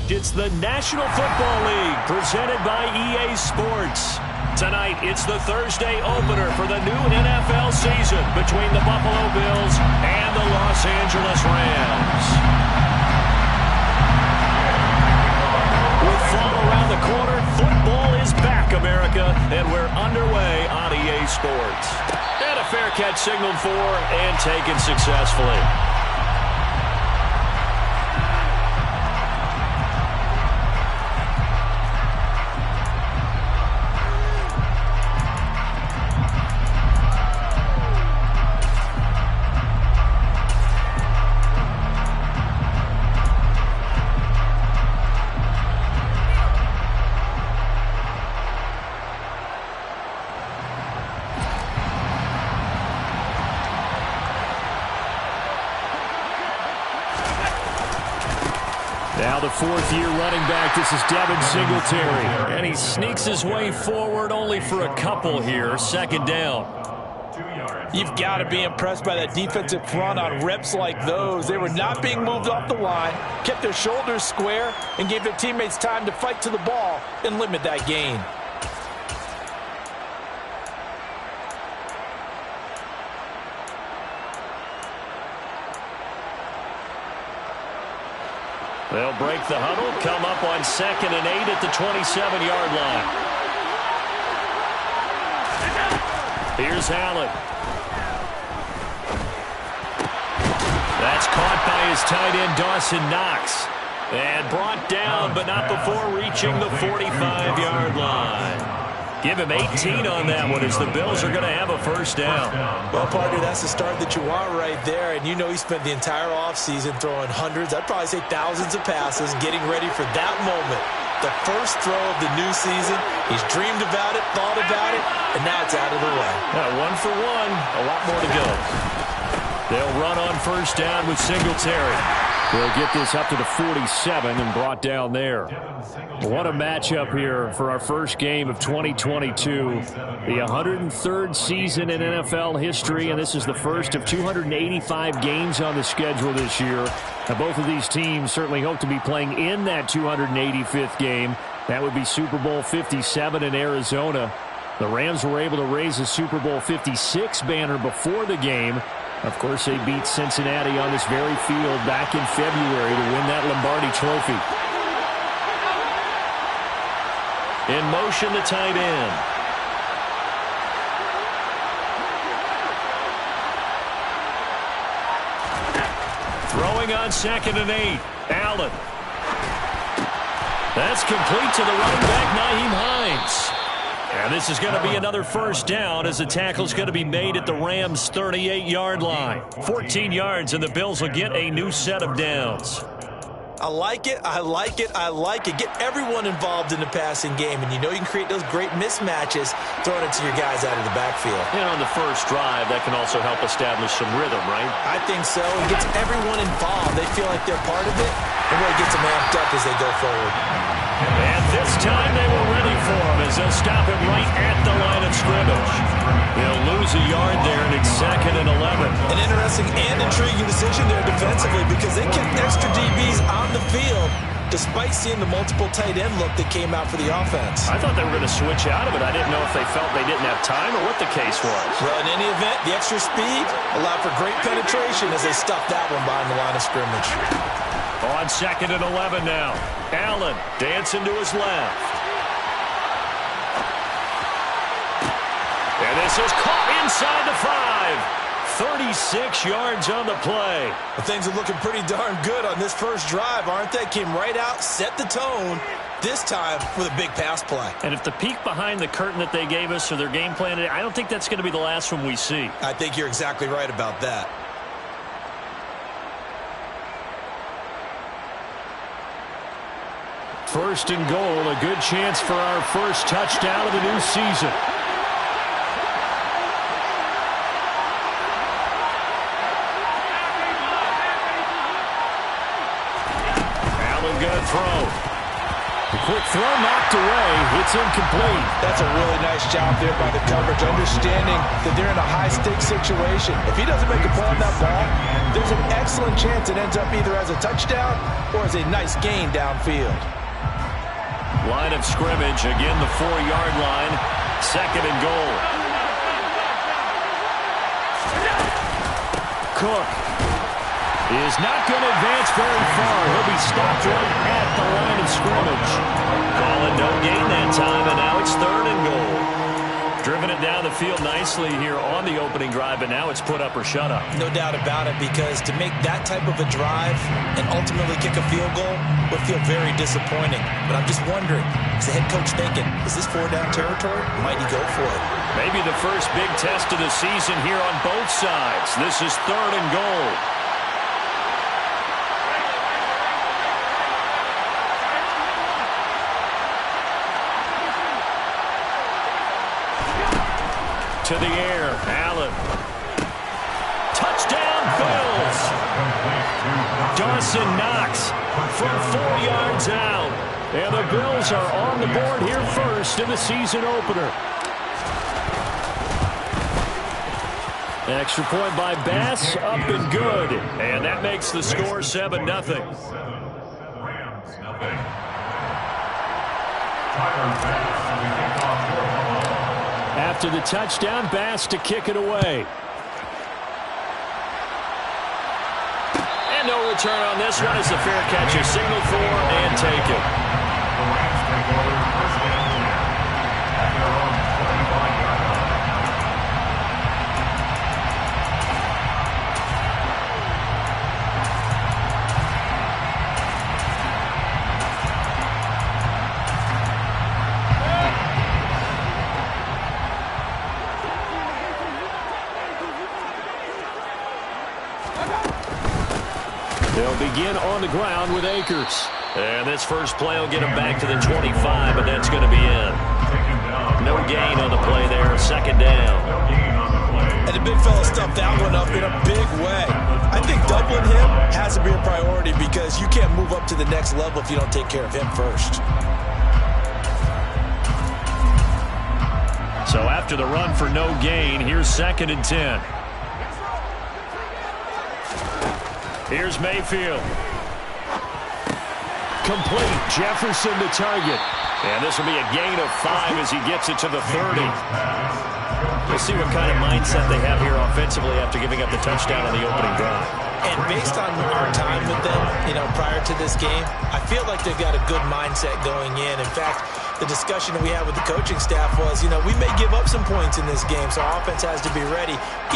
It's the National Football League presented by EA Sports. Tonight, it's the Thursday opener for the new NFL season between the Buffalo Bills and the Los Angeles Rams. With fall around the corner, football is back, America, and we're underway on EA Sports. And a fair catch signaled for and taken successfully. Now the fourth-year running back, this is Devin Singletary. And he sneaks his way forward only for a couple here. Second down. You've got to be impressed by that defensive front on reps like those. They were not being moved off the line, kept their shoulders square, and gave their teammates time to fight to the ball and limit that gain. They'll break the huddle, come up on 2nd and 8 at the 27-yard line. Here's Allen. That's caught by his tight end, Dawson Knox. And brought down, but not before reaching the 45-yard line. Give him 18 on that one as the Bills are going to have a first down. Well, partner, that's the start that you want right there. And you know he spent the entire offseason throwing hundreds, I'd probably say thousands of passes, getting ready for that moment. The first throw of the new season. He's dreamed about it, thought about it, and now it's out of the way. One for one, a lot more to go. They'll run on first down with Singletary. They'll get this up to the 47 and brought down there. What a matchup here for our first game of 2022. The 103rd season in NFL history, and this is the first of 285 games on the schedule this year. Now, both of these teams certainly hope to be playing in that 285th game. That would be Super Bowl 57 in Arizona. The Rams were able to raise a Super Bowl 56 banner before the game. Of course, they beat Cincinnati on this very field back in February to win that Lombardi Trophy. In motion, the tight end. Throwing on 2nd and 8. Allen. That's complete to the running back, Nyheim Hines. And this is going to be another first down as the tackle's going to be made at the Rams' 38-yard line. 14 yards, and the Bills will get a new set of downs. I like it, I like it, I like it. Get everyone involved in the passing game, and you know you can create those great mismatches throwing it to your guys out of the backfield. And on the first drive, that can also help establish some rhythm, right? I think so. It gets everyone involved. They feel like they're part of it, and really gets them amped up as they go forward. And this time they were ready for him as they'll stop him right at the line of scrimmage. They'll lose a yard there, and it's 2nd and 11. An interesting and intriguing decision there defensively because they kept extra DBs on the field despite seeing the multiple tight end look that came out for the offense. I thought they were going to switch out of it. I didn't know if they felt they didn't have time or what the case was. Well, in any event, the extra speed allowed for great penetration as they stuffed that one behind the line of scrimmage. On 2nd and 11 now. Allen dancing to his left. And this is caught inside the 5. 36 yards on the play. Well, things are looking pretty darn good on this first drive, aren't they? Came right out, set the tone, this time with a big pass play. And if the peek behind the curtain that they gave us or their game plan, I don't think that's going to be the last one we see. I think you're exactly right about that. First and goal, a good chance for our first touchdown of the new season. Allen going to throw. The quick throw knocked away. It's incomplete. That's a really nice job there by the coverage, understanding that they're in a high-stakes situation. If he doesn't make a play on that ball, there's an excellent chance it ends up either as a touchdown or as a nice gain downfield. Line of scrimmage, again the 4-yard line, 2nd and goal. Cook is not going to advance very far. He'll be stopped right at the line of scrimmage. Calling no gain that time, and now it's 3rd and goal. Driven it down the field nicely here on the opening drive, but now it's put up or shut up. No doubt about it, because to make that type of a drive and ultimately kick a field goal would feel very disappointing. But I'm just wondering, is the head coach thinking, is this 4-down territory? Might he go for it? Maybe the first big test of the season here on both sides. This is 3rd and goal. To the air, Allen. Touchdown, Bills. Dawson Knox from 4 yards out. And the Bills are on the board here first in the season opener. An extra point by Bass, up and good. And that makes the score 7-0. After the touchdown, Bass to kick it away. And no return on this one as the fair catch is signaled for and taken. They'll begin on the ground with Akers. And this first play will get him back to the 25, but that's going to be in. No gain on the play there, 2nd down. And the big fella stuffed that one up in a big way. I think doubling him has to be a priority, because you can't move up to the next level if you don't take care of him first. So after the run for no gain, here's 2nd and 10. Here's Mayfield. Complete. Jefferson the target. And this will be a gain of 5 as he gets it to the 30. We'll see what kind of mindset they have here offensively after giving up the touchdown on the opening drive. And based on our time with them, prior to this game, I feel like they've got a good mindset going in. In fact, the discussion that we had with the coaching staff was, we may give up some points in this game, so our offense has to be ready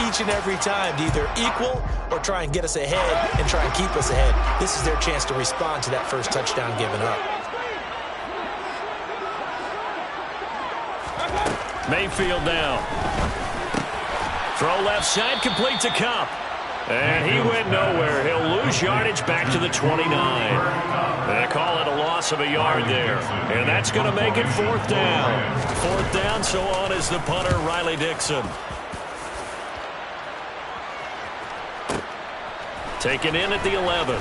each and every time to either equal or try and get us ahead and try and keep us ahead. This is their chance to respond to that first touchdown given up. Mayfield down. Throw left side, complete to Kupp. And he went nowhere. He'll lose yardage back to the 29. They call it a loss of a yard there. And that's going to make it 4th down. 4th down, so on is the punter, Riley Dixon. Taken in at the 11.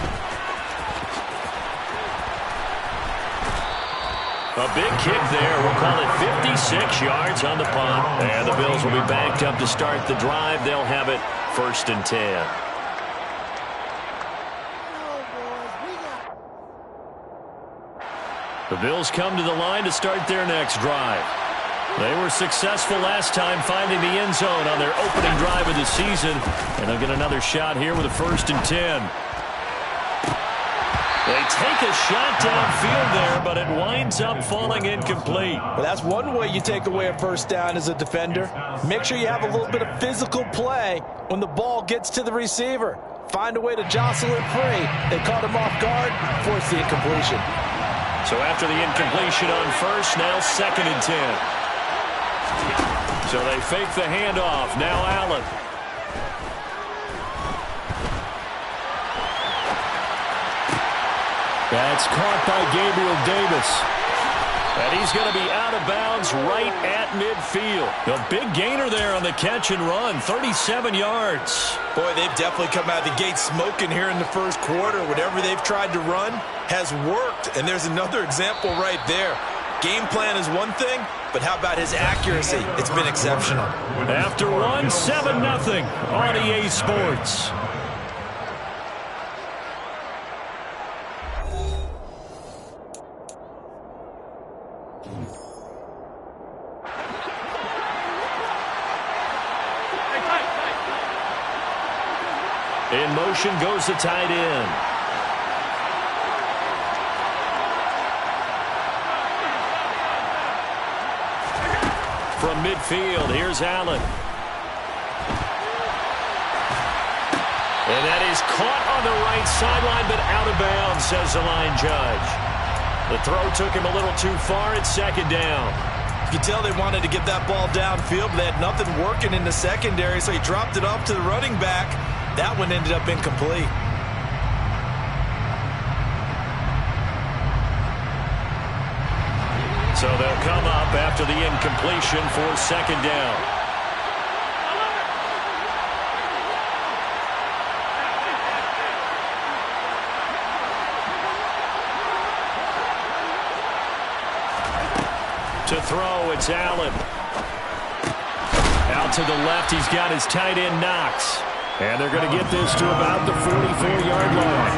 A big kick there. We'll call it 56 yards on the punt. And the Bills will be backed up to start the drive. They'll have it 1st and 10. The Bills come to the line to start their next drive. They were successful last time finding the end zone on their opening drive of the season. And they'll get another shot here with a 1st and 10. They take a shot downfield there, but it winds up falling incomplete. Well, that's one way you take away a first down as a defender. Make sure you have a little bit of physical play when the ball gets to the receiver. Find a way to jostle it free. They caught him off guard, forced the incompletion. So after the incompletion on first, now 2nd and 10. So they fake the handoff. Now Allen. That's caught by Gabriel Davis. And he's going to be out of bounds right at midfield. A big gainer there on the catch and run, 37 yards. Boy, they've definitely come out of the gate smoking here in the first quarter. Whatever they've tried to run has worked. And there's another example right there. Game plan is one thing, but how about his accuracy? It's been exceptional. After one, 7-0 on EA Sports. In motion goes the tight end. From midfield, here's Allen. And that is caught on the right sideline, but out of bounds, says the line judge. The throw took him a little too far. It's second down. You could tell they wanted to get that ball downfield, but they had nothing working in the secondary, so he dropped it off to the running back. That one ended up incomplete. So they'll come up after the incompletion for second down. To throw, it's Allen. Out to the left, he's got his tight end Knox. And they're going to get this to about the 44-yard line.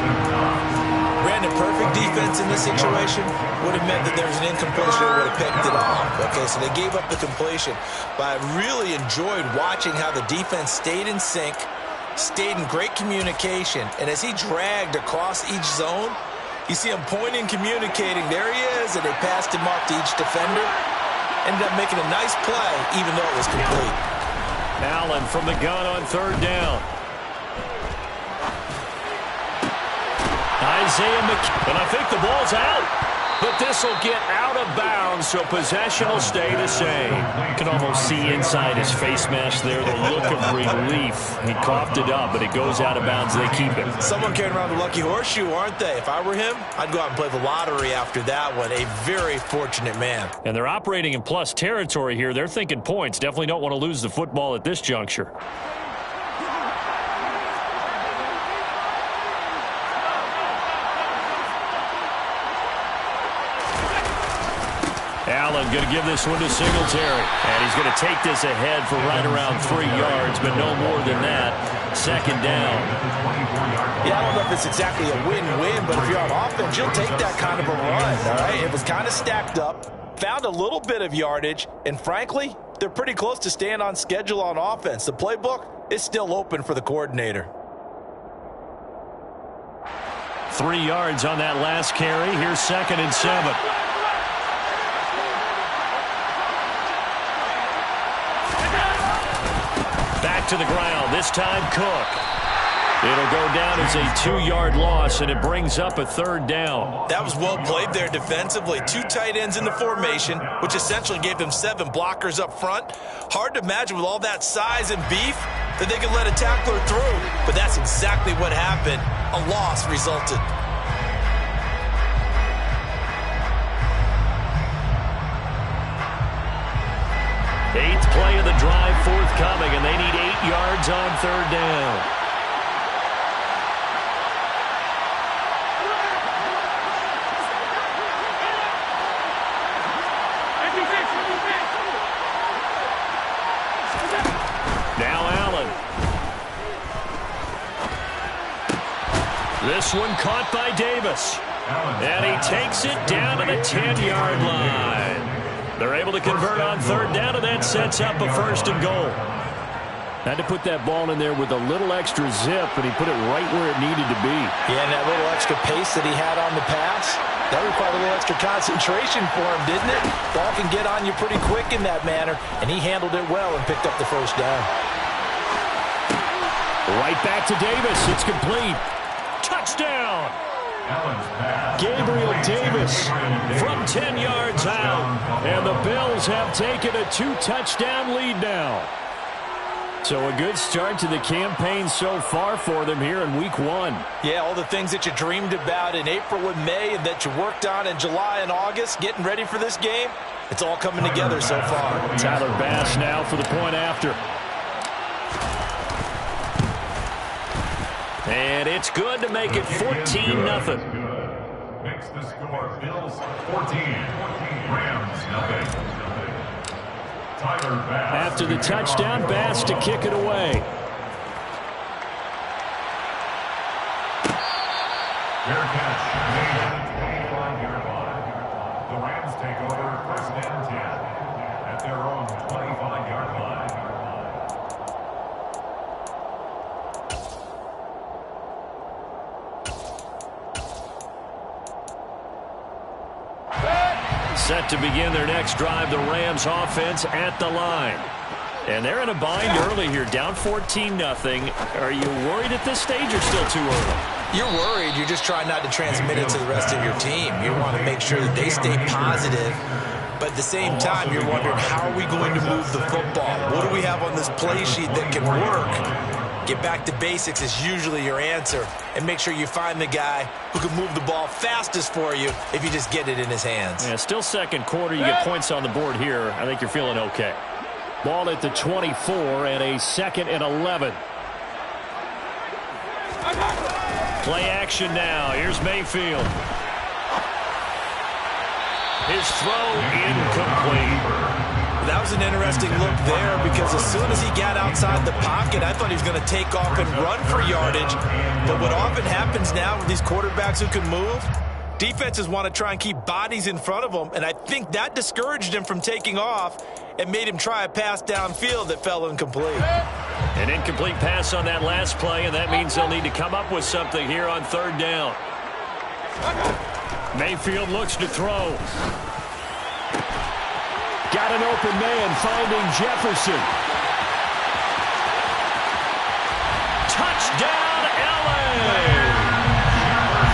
Brandon, perfect defense in this situation would have meant that there was an incompletion and would have picked it off. Okay, so they gave up the completion. But I really enjoyed watching how the defense stayed in sync, stayed in great communication, and as he dragged across each zone, you see him pointing, communicating. There he is, and they passed him off to each defender. Ended up making a nice play, even though it was complete. Allen from the gun on third down. Isaiah McKinney, and I think the ball's out. But this will get out of bounds, so possession will stay the same. You can almost see inside his face mask there the look of relief. He coughed it up, but it goes out of bounds. They keep it. Someone carrying around the lucky horseshoe, aren't they? If I were him, I'd go out and play the lottery after that one. A very fortunate man. And they're operating in plus territory here. They're thinking points. Definitely don't want to lose the football at this juncture. Allen going to give this one to Singletary. And he's going to take this ahead for right around 3 yards, but no more than that. Second down. Yeah, I don't know if it's exactly a win-win, but if you're on offense, you'll take that kind of a run, all right? It was kind of stacked up, found a little bit of yardage, and frankly, they're pretty close to staying on schedule on offense. The playbook is still open for the coordinator. 3 yards on that last carry. Here's 2nd and 7. Back to the ground, this time Cook. It'll go down as a 2-yard loss, and it brings up a 3rd down. That was well played there defensively. 2 tight ends in the formation, which essentially gave them 7 blockers up front. Hard to imagine with all that size and beef that they could let a tackler through, but that's exactly what happened. A loss resulted. Eighth play of the drive forthcoming, and they need 8 yards on 3rd down. Now Allen. This one caught by Davis. And he takes it down to the 10-yard line. They're able to convert on 3rd down, and that sets up a 1st and goal. Had to put that ball in there with a little extra zip, and he put it right where it needed to be. Yeah, and that little extra pace that he had on the pass, that required a little extra concentration for him, didn't it? Ball can get on you pretty quick in that manner, and he handled it well and picked up the 1st down. Right back to Davis. It's complete. Touchdown! Gabriel Davis from 10 yards out. And the Bills have taken a 2-touchdown lead now. So a good start to the campaign so far for them here in week 1. Yeah, all the things that you dreamed about in April and May and that you worked on in July and August, getting ready for this game, it's all coming together so far. Tyler Bass now for the point after. And it's good to make it 14-0. Makes the score Bills 14, Rams nothing. Tyler Bass. After the touchdown, Bass to kick it away. Fair catch made at the 25-yard line. The Rams take over 1st and 10 at their own 25-yard line. Set to begin their next drive, the Rams offense at the line. And they're in a bind early here, down 14-0. Are you worried at this stage or still too early? You're worried. You're just trying not to transmit it to the rest of your team. You want to make sure that they stay positive. But at the same time, you're wondering, how are we going to move the football? What do we have on this play sheet that can work? Get back to basics is usually your answer. And make sure you find the guy who can move the ball fastest for you if you just get it in his hands. Yeah, still second quarter. You get points on the board here. I think you're feeling okay. Ball at the 24 and a 2nd and 11. Play action now. Here's Mayfield. His throw incomplete. That was an interesting look there because as soon as he got outside the pocket, I thought he was going to take off and run for yardage. But what often happens now with these quarterbacks who can move, defenses want to try and keep bodies in front of them, and I think that discouraged him from taking off and made him try a pass downfield that fell incomplete. An incomplete pass on that last play, and that means they'll need to come up with something here on 3rd down. Mayfield looks to throw. Got an open man, finding Jefferson. Touchdown, LA!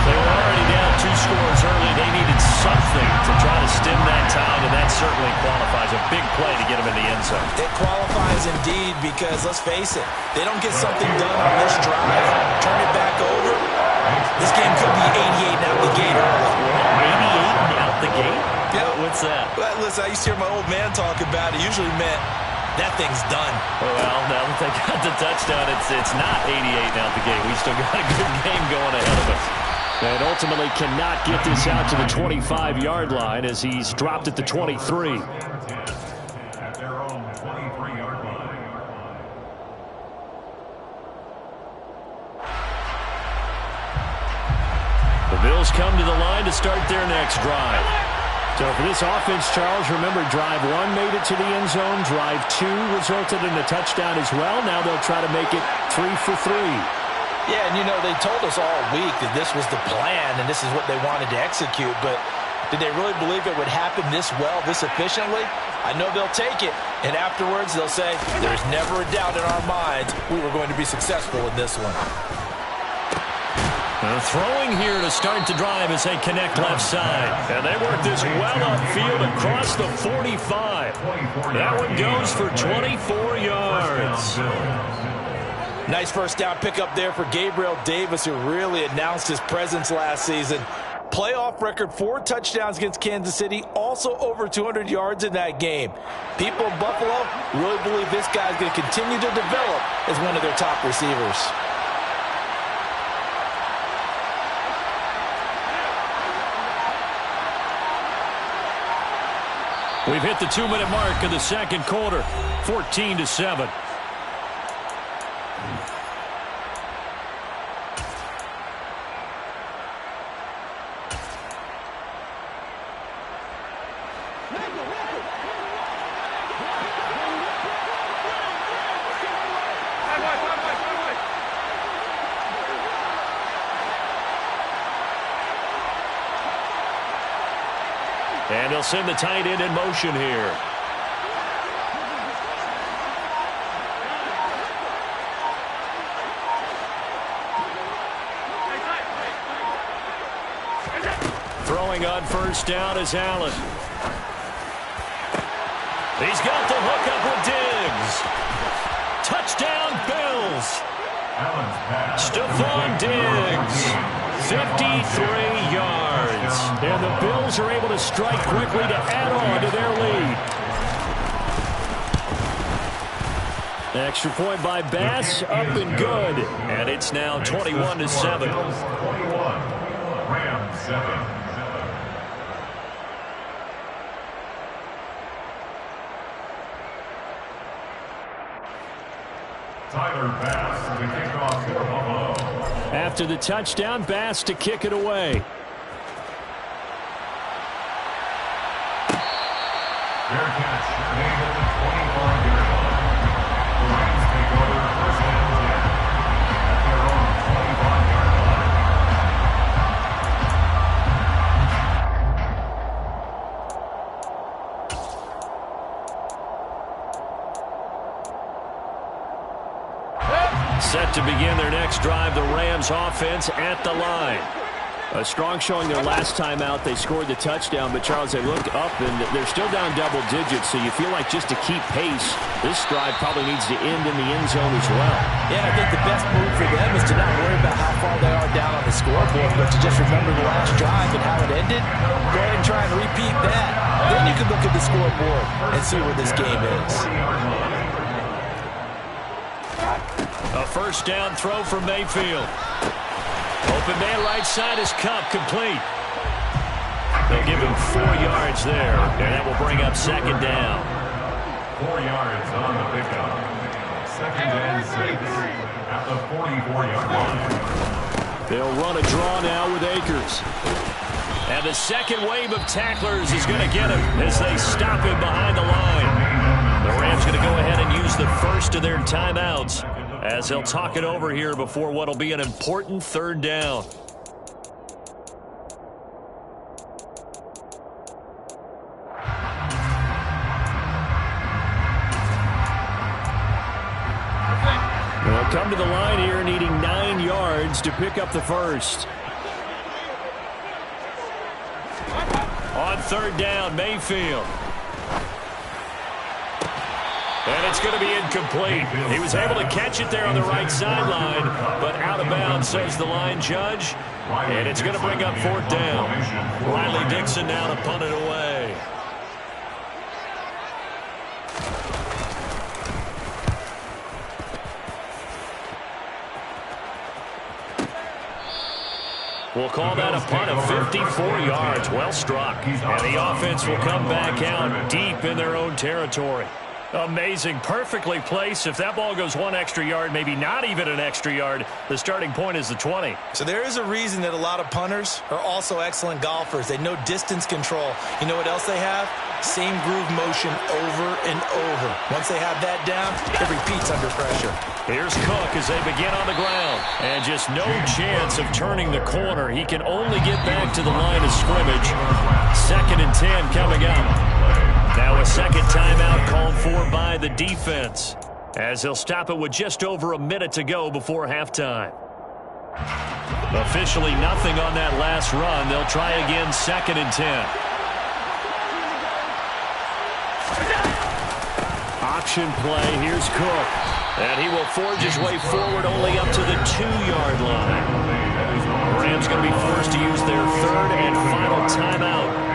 They were already down 2 scores early. They needed something to try to stem that tide, and that certainly qualifies. A big play to get them in the end zone. It qualifies indeed because, let's face it, they don't get something done on this drive, turn it back over, this game could be 88 out the gate early. 88 out the gate? Yeah. What's that? Well, listen, I used to hear my old man talk about it. Usually meant that thing's done. Well, now that they got the touchdown, it's not 88 out the gate. We still got a good game going ahead of us. And ultimately cannot get this out to the 25-yard line as he's dropped at the 23. At their own 23-yard line. The Bills come to the line to start their next drive. So for this offense, Charles, remember drive 1 made it to the end zone. Drive 2 resulted in a touchdown as well. Now they'll try to make it 3 for 3. Yeah, and you know, they told us all week that this was the plan and this is what they wanted to execute, but did they really believe it would happen this well, this efficiently? I know they'll take it, and afterwards they'll say, there's never a doubt in our minds we were going to be successful in this one. Throwing here to start the drive as they connect left side. And they work this well upfield across the 45. That one goes for 24 yards. Nice first down pickup there for Gabriel Davis, who really announced his presence last season. Playoff record, 4 touchdowns against Kansas City, also over 200 yards in that game. People in Buffalo really believe this guy's going to continue to develop as one of their top receivers. We've hit the 2-minute mark of the second quarter, 14-7. And they'll send the tight end in motion here. Throwing on first down is Allen. He's got the hook up with Diggs. Touchdown, Bills. Stephon Diggs, 53 yards. And the Bills are able to strike quickly to add on to their lead. Extra point by Bass, up and good. And it's now 21-7. Rams 7. Tyler Bass to kick off for Buffalo. After the touchdown, Bass to kick it away. Fair catch made at the 25-yard line. The Rams take over first and 10 at their own 25-yard line. Set to begin their next drive, the Rams offense at the line. A strong showing their last time out. They scored the touchdown, but Charles, they looked up and they're still down double digits, so you feel like just to keep pace, this drive probably needs to end in the end zone as well. Yeah, I think the best move for them is to not worry about how far they are down on the scoreboard, but to just remember the last drive and how it ended. Go ahead and try and repeat that. Then you can look at the scoreboard and see where this game is. A first down throw for Mayfield. Open man right side is Kupp, complete. They'll give him 4 yards there, and that will bring up second down. 4 yards on the pickup. Second and 6 at the 44-yard line. They'll run a draw now with Akers. And the second wave of tacklers is going to get him as they stop him behind the line. The Rams going to go ahead and use the first of their timeouts as they'll talk it over here before what will be an important third down. They'll come to the line here needing 9 yards to pick up the first. On third down, Mayfield. And it's going to be incomplete. He was able to catch it there on the right sideline, but out of bounds, says the line judge. And it's going to bring up fourth down. Riley Dixon now to punt it away. We'll call that a punt of 54 yards. Well struck. And the offense will come back out deep in their own territory. Amazing. Perfectly placed. If that ball goes 1 extra yard, maybe not even an extra yard, the starting point is the 20. So there is a reason that a lot of punters are also excellent golfers. They know distance control. You know what else they have? Same groove motion over and over. Once they have that down, it repeats under pressure. Here's Cook as they begin on the ground. And just no chance of turning the corner. He can only get back to the line of scrimmage. Second and 10 coming up. Now a second timeout called for by the defense as they'll stop it with just over a minute to go before halftime. Officially nothing on that last run. They'll try again second and 10. Option play. Here's Cook. And he will forge his way forward only up to the 2-yard line. The Rams going to be forced to use their third and final timeout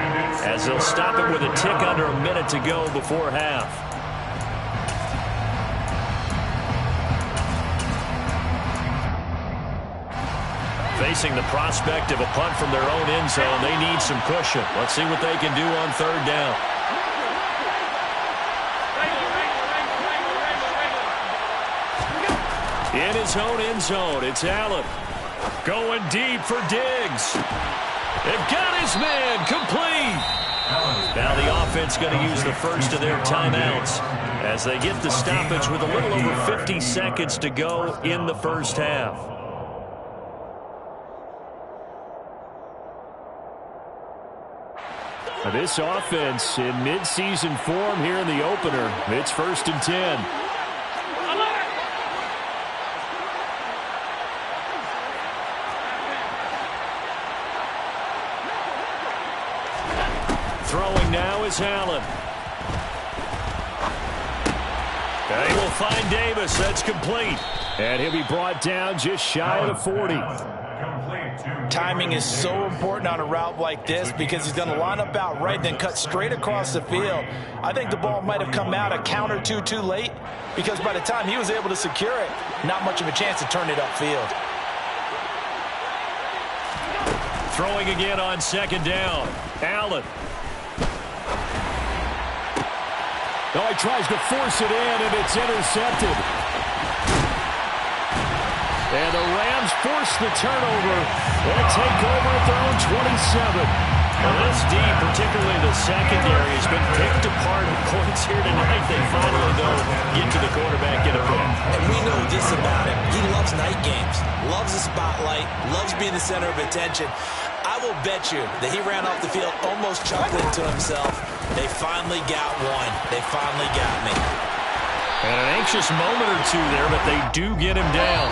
as they'll stop it with a tick under a minute to go before half. Facing the prospect of a punt from their own end zone, they need some cushion. Let's see what they can do on third down. In his own end zone, it's Allen. Going deep for Diggs. They've got his man complete. Now the offense going to use the first of their timeouts as they get the stoppage with a little over 50 seconds to go in the first half. This offense in midseason form here in the opener. It's first and 10. Throwing now is Allen. They will find Davis. That's complete. And he'll be brought down just shy of the 40. Timing is so important on a route like this because he's going to line up out right, then cut straight across the field. I think the ball might have come out a count or two too late because by the time he was able to secure it, not much of a chance to turn it upfield. Throwing again on second down. Allen. Oh, he tries to force it in, and it's intercepted. And the Rams force the turnover and take over at their own 27. Well, this D, particularly the secondary, has been picked apart at points here tonight. They finally, though, get to the quarterback in a pick. And we know this about him. He loves night games, loves the spotlight, loves being the center of attention. I will bet you that he ran off the field almost chuckling to himself. They finally got one. They finally got me. And an anxious moment or two there, but they do get him down.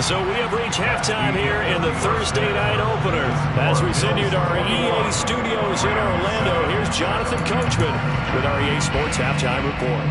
So we have reached halftime here in the Thursday night opener. As we send you to our EA studios in Orlando, here's Jonathan Coachman with our EA Sports Halftime Report.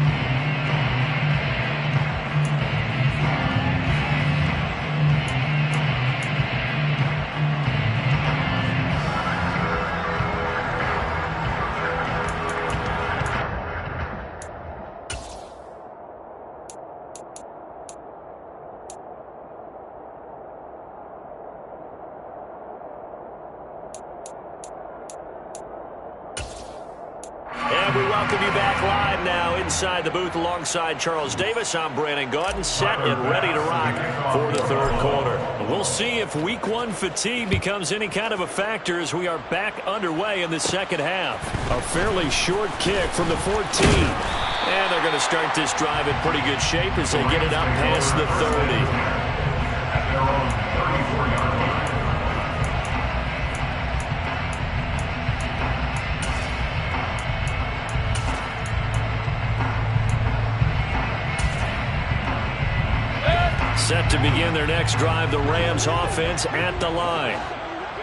Welcome you back live now inside the booth alongside Charles Davis. I'm Brandon Gaudin, set and ready to rock for the third quarter. We'll see if week one fatigue becomes any kind of a factor as we are back underway in the second half. A fairly short kick from the 14. And they're going to start this drive in pretty good shape as they get it up past the 30. At their own 34-yard line. Set to begin their next drive, the Rams offense at the line.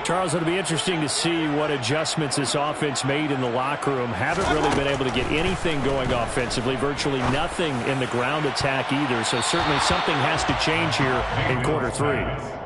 Charles, it'll be interesting to see what adjustments this offense made in the locker room. Haven't really been able to get anything going offensively, virtually nothing in the ground attack either. So certainly something has to change here in quarter three.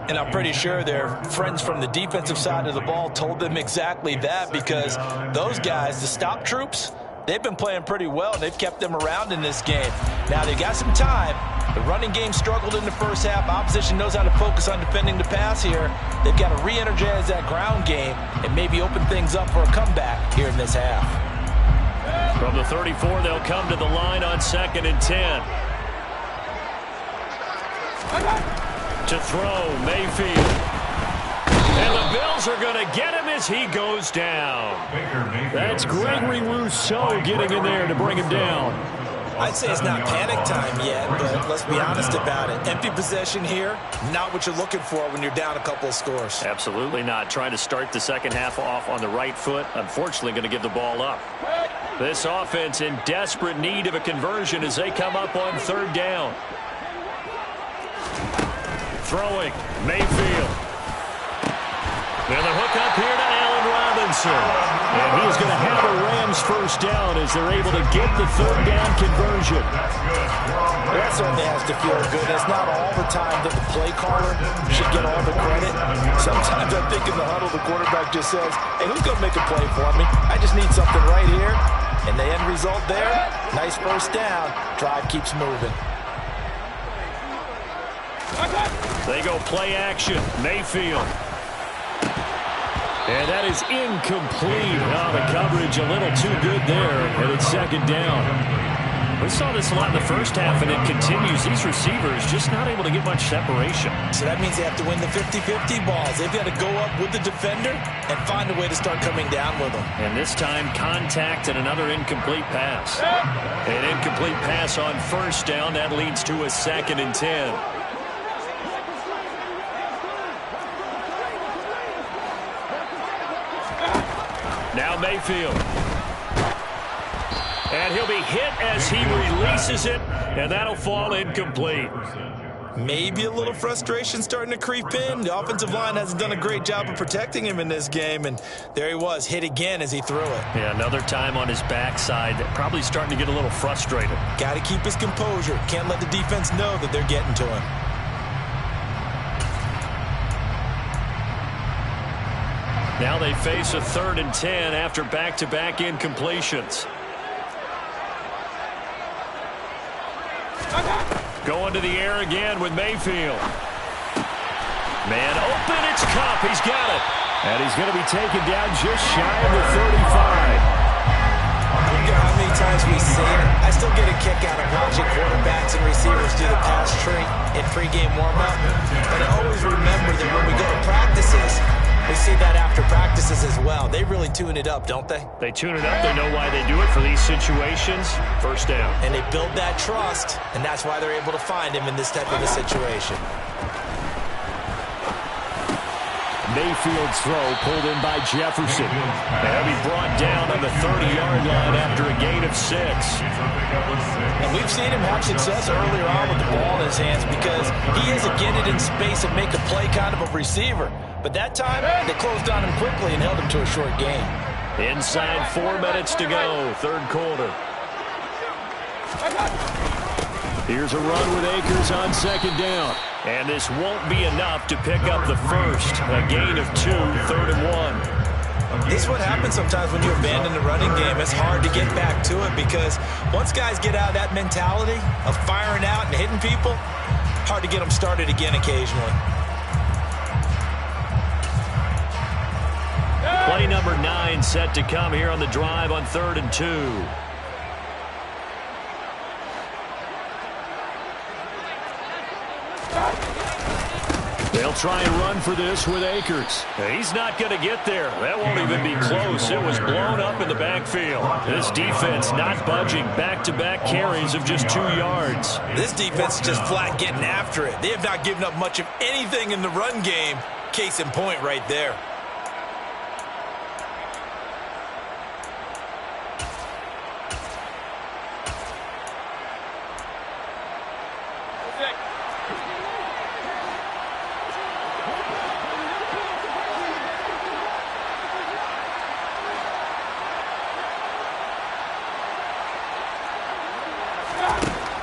And I'm pretty sure their friends from the defensive side of the ball told them exactly that, because those guys, the stop troops, they've been playing pretty well, and they've kept them around in this game. Now, they've got some time. The running game struggled in the first half. Opposition knows how to focus on defending the pass here. They've got to re-energize that ground game and maybe open things up for a comeback here in this half. From the 34, they'll come to the line on 2nd and 10. To throw, Mayfield. And the Bills are going to get him as he goes down. That's Gregory Rousseau getting in there to bring him down. I'd say it's not panic time yet, but let's be honest about it. Empty possession here, not what you're looking for when you're down a couple of scores. Absolutely not. Trying to start the second half off on the right foot. Unfortunately, going to give the ball up. This offense in desperate need of a conversion as they come up on 3rd down. Throwing, Mayfield. And the hook up here to Allen Robinson. And he's going to have a Rams first down as they're able to get the 3rd down conversion. That certainly has to feel good. It's not all the time that the play caller should get all the credit. Sometimes I think in the huddle the quarterback just says, hey, who's going to make a play for me? I just need something right here. And the end result there, nice first down. Drive keeps moving. They go play action. Mayfield. And that is incomplete. Oh, the coverage a little too good there, and it's 2nd down. We saw this a lot in the first half, and it continues. These receivers just not able to get much separation. So that means they have to win the 50-50 balls. They've got to go up with the defender and find a way to start coming down with them. And this time, contact and another incomplete pass. An incomplete pass on 1st down. That leads to a 2nd and 10. Now Mayfield. And he'll be hit as he releases it, and that'll fall incomplete. Maybe a little frustration starting to creep in. The offensive line hasn't done a great job of protecting him in this game, and there he was, hit again as he threw it. Yeah, another time on his backside, probably starting to get a little frustrated. Got to keep his composure. Can't let the defense know that they're getting to him. Now they face a 3rd and 10 after back-to-back incompletions. Going to the air again with Mayfield. Man open, it's Kupp. He's got it. And he's going to be taken down just shy of the 35. I don't care how many times we say it, I still still get a kick out of watching quarterbacks and receivers do the pass tree in pregame warm-up. But I always remember that when we go to practices, we see that after practices as well. They really tune it up, don't they? They tune it up. They know why they do it for these situations. First down. And they build that trust, and that's why they're able to find him in this type of a situation. Mayfield's throw pulled in by Jefferson. They'll be brought down on the 30-yard line after a gain of 6. And we've seen him have success earlier on with the ball in his hands because he is a get it in space and make a play kind of a receiver. But that time, they closed on him quickly and held him to a short gain. Inside 4 minutes to go, third quarter. Here's a run with Akers on second down. And this won't be enough to pick up the first. A gain of 2, 3rd and 1. This is what happens sometimes when you abandon the running game. It's hard to get back to it because once guys get out of that mentality of firing out and hitting people, hard to get them started again occasionally. Play number 9 set to come here on the drive on 3rd and 2. They'll try and run for this with Akers. He's not going to get there. That won't even be close. It was blown up in the backfield. This defense not budging. Back-to-back carries of just 2 yards. This defense is just flat getting after it. They have not given up much of anything in the run game. Case in point right there.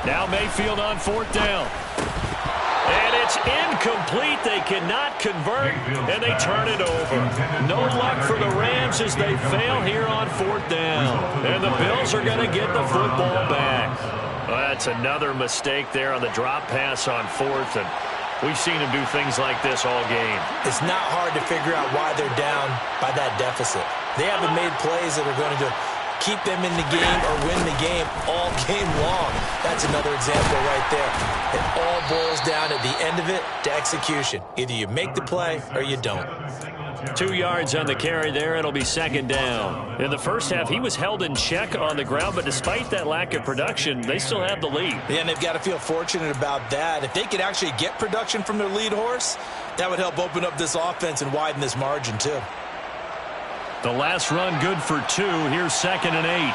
Now Mayfield on 4th down. And it's incomplete. They cannot convert, and they turn it over. No luck for the Rams as they fail here on 4th down. And the Bills are going to get the football back. Well, that's another mistake there on the drop pass on 4th, and we've seen him do things like this all game. It's not hard to figure out why they're down by that deficit. They haven't made plays that are going to keep them in the game or win the game all game long. That's another example right there. It all boils down at the end of it to execution. Either you make the play or you don't. 2 yards on the carry there. It'll be 2nd down. In the first half, he was held in check on the ground, but despite that lack of production, they still have the lead. Yeah, and they've got to feel fortunate about that. If they could actually get production from their lead horse, that would help open up this offense and widen this margin too. The last run good for 2. Here's 2nd and 8.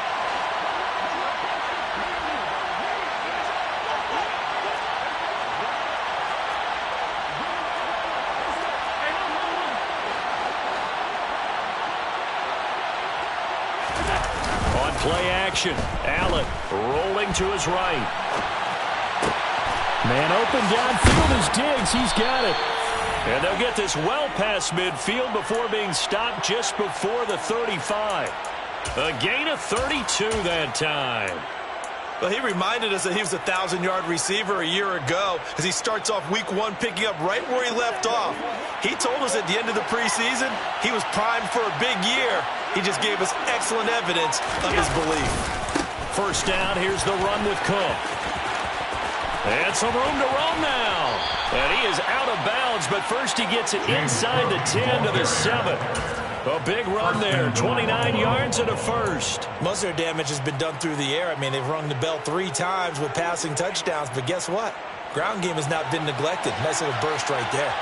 On play action, Allen rolling to his right. Man open downfield is Diggs. He's got it. And they'll get this well past midfield before being stopped just before the 35. A gain of 32 that time. Well, he reminded us that he was a 1,000-yard receiver a year ago as he starts off week 1 picking up right where he left off. He told us at the end of the preseason he was primed for a big year. He just gave us excellent evidence of his belief. First down, here's the run with Cook. And some room to run now. And he is out of bounds, but first he gets it inside the 10 to the 7. A big run there, 29 yards and a first. Most of their damage has been done through the air. I mean, they've rung the bell 3 times with passing touchdowns, but guess what? Ground game has not been neglected. Nice little burst right there.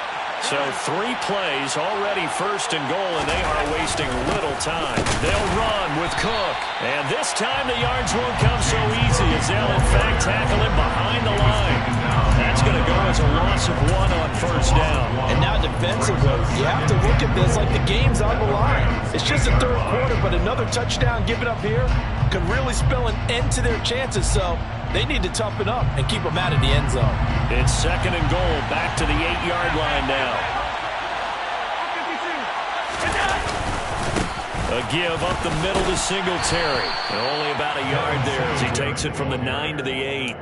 So 3 plays, already 1st and goal, and they are wasting little time. They'll run with Cook. And this time the yards won't come so easy as they'll, in fact, tackle him behind the line. That's going to go as a loss of 1 on 1st down. And now defensively, you have to look at this like the game's on the line. It's just the 3rd quarter, but another touchdown given up here could really spell an end to their chances. So they need to toughen up and keep them out of the end zone. It's 2nd and goal, back to the 8-yard line now. A give up the middle to Singletary. And only about a yard there as he takes it from the 9 to the 8.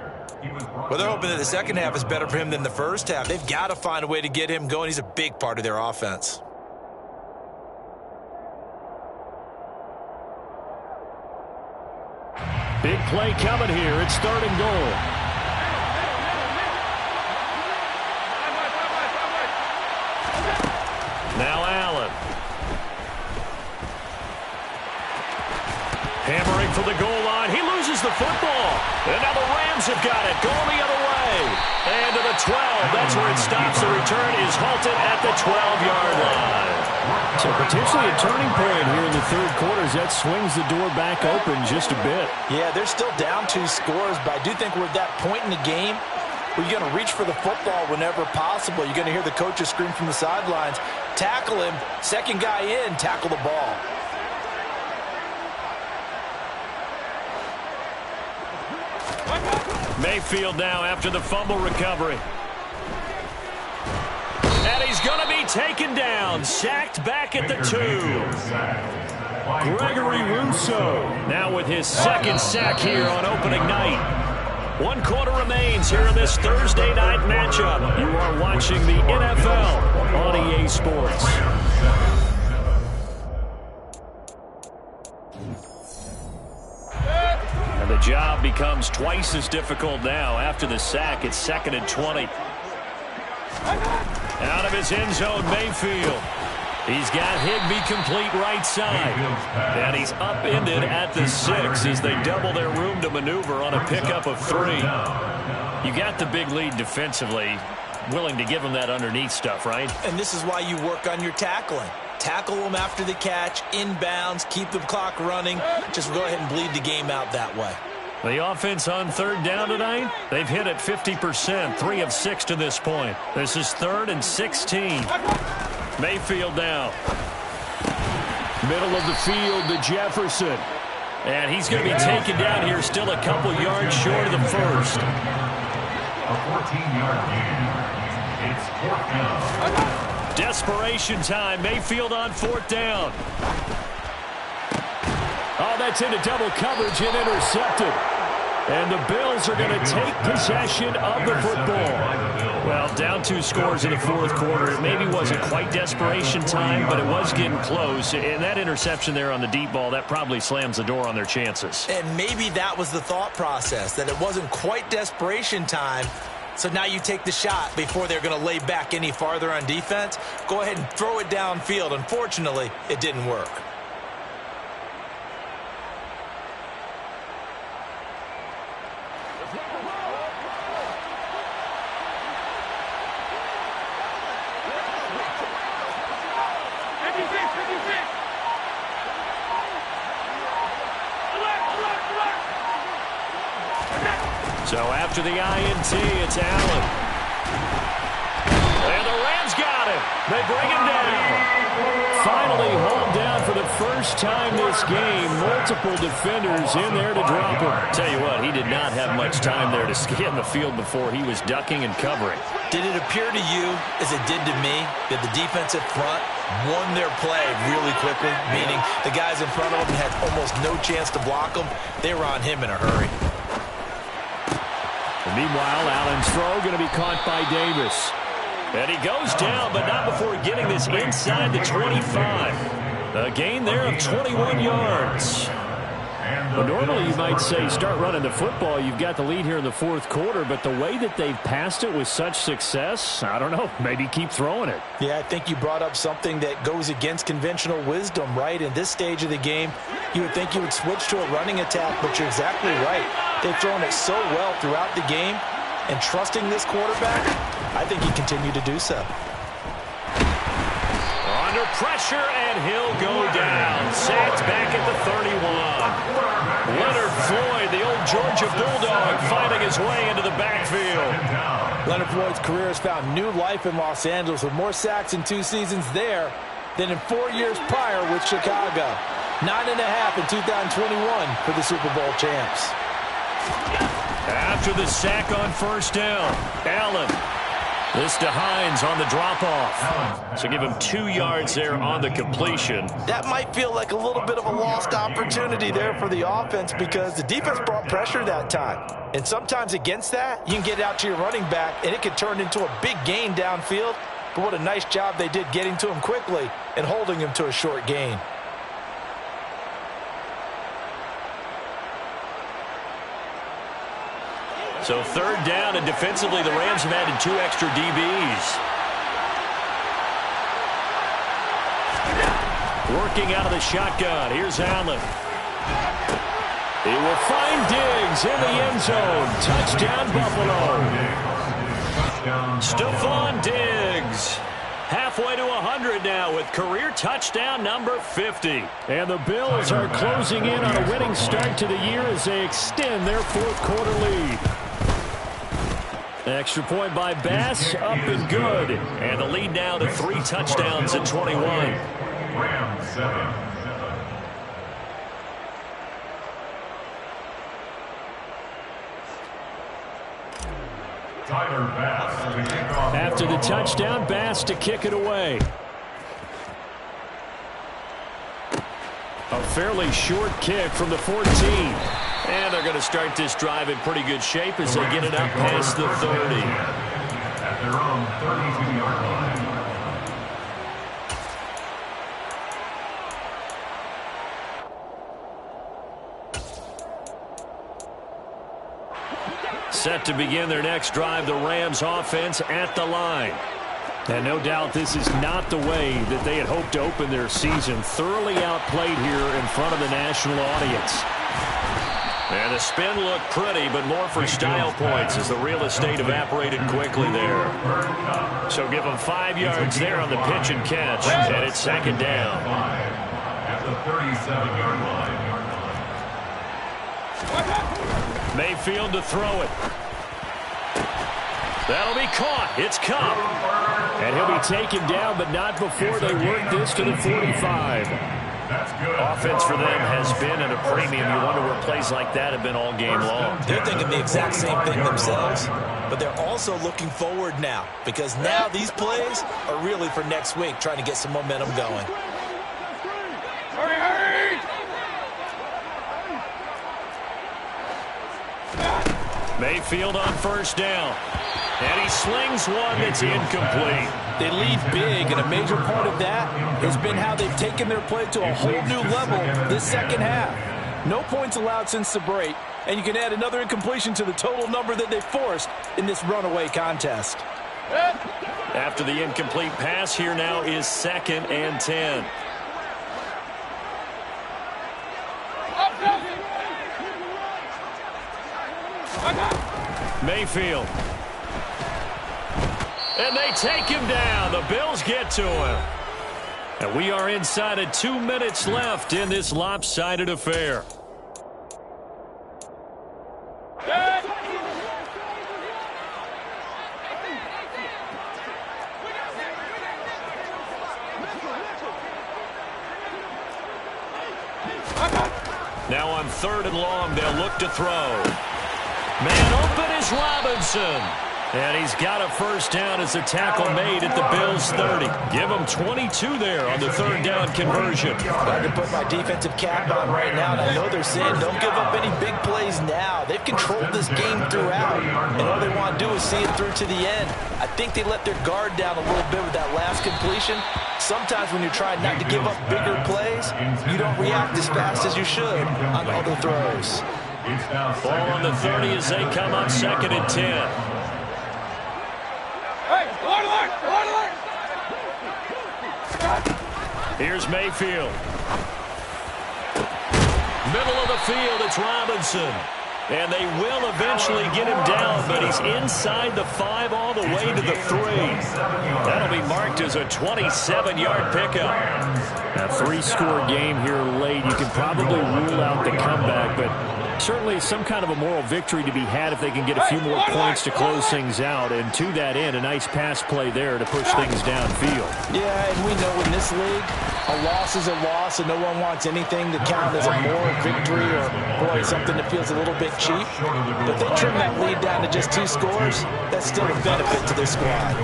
Well, they're hoping that the second half is better for him than the first half. They've got to find a way to get him going. He's a big part of their offense. Big play coming here. It's 3rd and goal. Now Allen. Hammering for the goal line. He loses the football. And now the Rams have got it. Going the other way. And to the 12. That's where it stops. The return is halted at the 12-yard line. So potentially a turning point here in the 3rd quarter as that swings the door back open just a bit. Yeah, they're still down 2 scores, but I do think we're at that point in the game where you're going to reach for the football whenever possible. You're going to hear the coaches scream from the sidelines, tackle him, second guy in, tackle the ball. Mayfield now after the fumble recovery. And he's going to be taken down. Sacked back at the 2. Gregory Rousseau now with his 2nd sack here on opening night. 1 quarter remains here in this Thursday night matchup. You are watching the NFL on EA Sports. And the job becomes twice as difficult now after the sack. It's 2nd and 20. Out of his end zone, Mayfield. He's got Higbee complete right side. And he's upended at the 6 as they double their room to maneuver on a pickup of 3. You got the big lead defensively. Willing to give him that underneath stuff, right? And this is why you work on your tackling. Tackle them after the catch, inbounds, keep the clock running. Just go ahead and bleed the game out that way. The offense on 3rd down tonight, they've hit it 50%, 3 of 6 to this point. This is 3rd and 16. Mayfield now. Middle of the field to Jefferson. And he's going to be taken down here, still a couple yards short of the 1st. A 14-yard gain. It's 4th down. Desperation time. Mayfield on 4th down. Oh, that's into double coverage and intercepted. And the Bills are going to take possession of the football. Well, down 2 scores in the 4th quarter. It maybe wasn't quite desperation time, but it was getting close. And that interception there on the deep ball, that probably slams the door on their chances. And maybe that was the thought process, that it wasn't quite desperation time. So now you take the shot before they're going to lay back any farther on defense. Go ahead and throw it downfield. Unfortunately, it didn't work. So after the INT, it's Allen. And the Rams got him. They bring him down. Finally hauled down for the first time this game. Multiple defenders in there to drop him. Tell you what, he did not have much time there to scan the field before he was ducking and covering. Did it appear to you, as it did to me, that the defensive front won their play really quickly? Meaning the guys in front of them had almost no chance to block them. They were on him in a hurry. Meanwhile, Allen's throw going to be caught by Davis. And he goes down, but not before getting this inside the 25. A gain there of 21 yards. Well, normally you might say start running the football. You've got the lead here in the 4th quarter, but the way that they've passed it with such success, I don't know, maybe keep throwing it. Yeah, I think you brought up something that goes against conventional wisdom, right? In this stage of the game, you would think you would switch to a running attack, but you're exactly right. They've thrown it so well throughout the game, and trusting this quarterback, I think he continued to do so. Under pressure, and he'll go down. Sacked back at the 31. Leonard Floyd, the old Georgia Bulldog, finding his way into the backfield. Leonard Floyd's career has found new life in Los Angeles with more sacks in 2 seasons there than in 4 years prior with Chicago. 9.5 in 2021 for the Super Bowl champs. After the sack on 1st down, Allen. This to Hines on the drop-off. So give him 2 yards there on the completion. That might feel like a little bit of a lost opportunity there for the offense because the defense brought pressure that time. And sometimes against that, you can get out to your running back, and it could turn into a big gain downfield. But what a nice job they did getting to him quickly and holding him to a short gain. So third down, and defensively, the Rams have added 2 extra DBs. Working out of the shotgun. Here's Allen. He will find Diggs in the end zone. Touchdown, Buffalo. Stephon Diggs. Halfway to 100 now with career touchdown number 50. And the Bills are closing in on a winning start to the year as they extend their fourth-quarter lead. Extra point by Bass, up and good. And the lead now to 3 touchdowns at 21. Rams 7. Tyler Bass to kick off. After the touchdown, Bass to kick it away. A fairly short kick from the 14. And they're going to start this drive in pretty good shape as they get it up past the 30. At their own 32-yard line. Set to begin their next drive, the Rams offense at the line. And no doubt this is not the way that they had hoped to open their season. Thoroughly outplayed here in front of the national audience. And the spin looked pretty, but more for style points as the real estate evaporated quickly there. So give them 5 yards there on the pitch and catch, and it's second down. At the 37-yard line. Mayfield to throw it. That'll be caught. It's Kupp. And he'll be taken down, but not before they work this to the 45. Offense for them has been at a premium. You wonder where plays like that have been all game long. They're thinking the exact same thing themselves, but they're also looking forward now because now these plays are really for next week, trying to get some momentum going. Mayfield on first down. And he slings one that's incomplete. They lead big, and a major part of that has been how they've taken their play to a whole new level this second half. No points allowed since the break, and you can add another incompletion to the total number that they forced in this runaway contest. After the incomplete pass, here now is 2nd and 10. Mayfield. And they take him down. The Bills get to him. And we are inside of 2 minutes left in this lopsided affair. Now on 3rd and long, they'll look to throw. Man open is Robinson. And he's got a first down as the tackle made at the Bills' 30. Give him 22 there on the 3rd down conversion. I can put my defensive cap on right now, and I know they're saying don't give up any big plays now. They've controlled this game throughout, and all they want to do is see it through to the end. I think they let their guard down a little bit with that last completion. Sometimes when you're trying not to give up bigger plays, you don't react as fast as you should on other throws. Ball on the 30 as they come up 2nd and 10. Here's Mayfield. Middle of the field, it's Robinson. And they will eventually get him down, but he's inside the 5 all the way to the 3. That'll be marked as a 27-yard pickup. A 3-score game here late. You can probably rule out the comeback, but certainly some kind of a moral victory to be had if they can get a few more points to close things out. And to that end, a nice pass play there to push things downfield. Yeah, and we know in this league, a loss is a loss, and no one wants anything to count as a moral victory or, boy, something that feels a little bit cheap. But they trim that lead down to just 2 scores. That's still a benefit to their squad.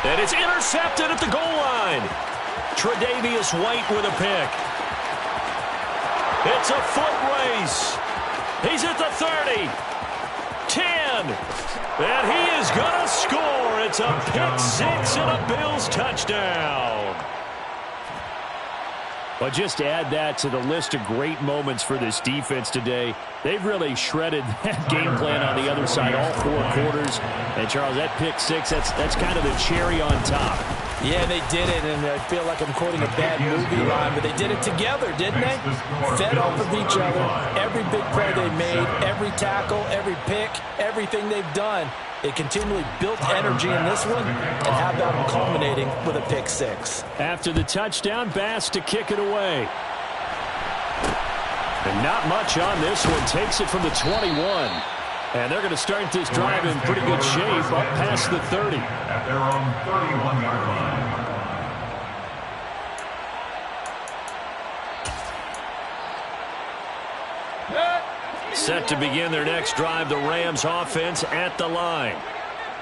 And it's intercepted at the goal line. Tre'Davious White with a pick. It's a foot race. He's at the 30. 10. And he is going to score. It's a pick 6 and a Bills touchdown. Well, just to add that to the list of great moments for this defense today. They've really shredded that game plan on the other side all 4 quarters. And, Charles, that pick six, that's kind of the cherry on top. Yeah, they did it, and I feel like I'm quoting a bad movie line, but they did it together, didn't they? Fed off of each other. Every big play they made, every tackle, every pick, everything they've done. They continually built energy in this one, and how about them culminating with a pick six? After the touchdown, Bass to kick it away. And not much on this one. Takes it from the 21. And they're going to start this drive in pretty good shape up past the 30. At their own 31-yard line. Set to begin their next drive, the Rams offense at the line.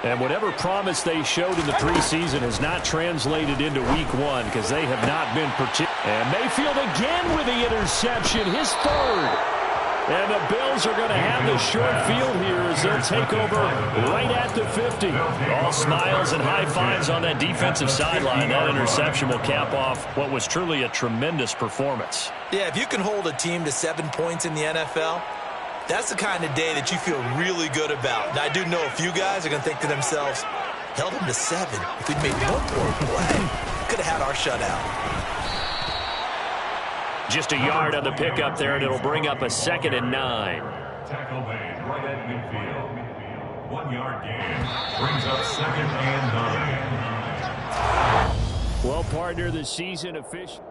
And whatever promise they showed in the preseason has not translated into week 1 because they have not been particular. And Mayfield again with the interception, his 3rd. And the Bills are going to have the short field here as they'll take over right at the 50. All smiles and high fives on that defensive sideline. That interception will cap off what was truly a tremendous performance. Yeah, if you can hold a team to 7 points in the NFL, that's the kind of day that you feel really good about. Now, I do know a few guys are going to think to themselves, held them to 7. If we'd made one more play, could have had our shutout. Just a yard on the pickup there, and it'll bring up a 2nd and 9. Tackle made right at midfield. 1-yard gain. Brings up 2nd and 9. Well, partner, the season official.